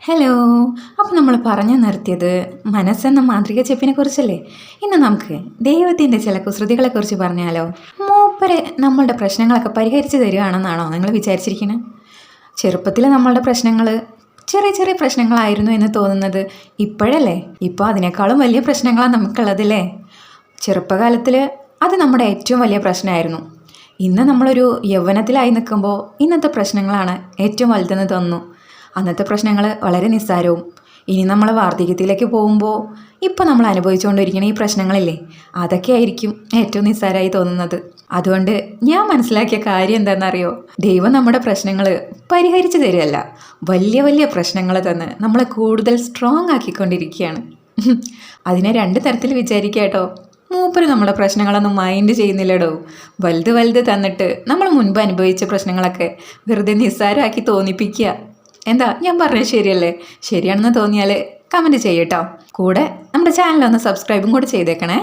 Hello. അപ്പോൾ നമ്മൾ പറഞ്ഞു നിർത്തിയത് മനസ്സെന്ന മാന്ത്രിക ചെപ്പിനെ കുറിച്ചല്ലേ. ഇന്ന് നമുക്ക് ദൈവത്തിൻ്റെ ചില കുസൃതികളെക്കുറിച്ച് പറഞ്ഞാലോ. മൂപ്പര് നമ്മളുടെ പ്രശ്നങ്ങളൊക്കെ പരിഹരിച്ച് തരികയാണെന്നാണോ നിങ്ങൾ വിചാരിച്ചിരിക്കുന്നത്? ചെറുപ്പത്തിൽ നമ്മളുടെ പ്രശ്നങ്ങൾ ചെറിയ ചെറിയ പ്രശ്നങ്ങളായിരുന്നു എന്ന് തോന്നുന്നത് ഇപ്പോഴല്ലേ. ഇപ്പോൾ അതിനേക്കാളും വലിയ പ്രശ്നങ്ങളാണ് നമുക്കുള്ളതല്ലേ. ചെറുപ്പകാലത്തിൽ അത് നമ്മുടെ ഏറ്റവും വലിയ പ്രശ്നമായിരുന്നു. ഇന്ന് നമ്മളൊരു യൗവനത്തിലായി നിൽക്കുമ്പോൾ ഇന്നത്തെ പ്രശ്നങ്ങളാണ് ഏറ്റവും വലുതെന്ന് തോന്നുന്നു. അന്നത്തെ പ്രശ്നങ്ങൾ വളരെ നിസ്സാരവും. ഇനി നമ്മൾ വാർദ്ധക്യത്തിലേക്ക് പോകുമ്പോൾ ഇപ്പോൾ നമ്മൾ അനുഭവിച്ചുകൊണ്ടിരിക്കുന്ന ഈ പ്രശ്നങ്ങളില്ലേ, അതൊക്കെ ആയിരിക്കും ഏറ്റവും നിസ്സാരമായി തോന്നുന്നത്. അതുകൊണ്ട് ഞാൻ മനസ്സിലാക്കിയ കാര്യം എന്താണെന്നറിയോ, ദൈവം നമ്മുടെ പ്രശ്നങ്ങൾ പരിഹരിച്ചു തരികയല്ല, വലിയ വലിയ പ്രശ്നങ്ങൾ തന്ന് നമ്മളെ കൂടുതൽ സ്ട്രോങ് ആക്കിക്കൊണ്ടിരിക്കുകയാണ്. അതിനെ രണ്ട് തരത്തിൽ വിചാരിക്കുക കേട്ടോ. മൂപ്പര് നമ്മുടെ പ്രശ്നങ്ങളൊന്നും മൈൻഡ് ചെയ്യുന്നില്ലടോ. വലുത് വലുത് തന്നിട്ട് നമ്മൾ മുൻപ് അനുഭവിച്ച പ്രശ്നങ്ങളൊക്കെ വെറുതെ നിസ്സാരമാക്കി തോന്നിപ്പിക്കുക. എന്താ ഞാൻ പറഞ്ഞത് ശരിയല്ലേ? ശരിയാണെന്ന് തോന്നിയാൽ കമൻറ്റ് ചെയ്യട്ടോ. കൂടെ നമ്മുടെ ചാനലൊന്ന് സബ്സ്ക്രൈബും കൂടെ ചെയ്തേക്കണേ.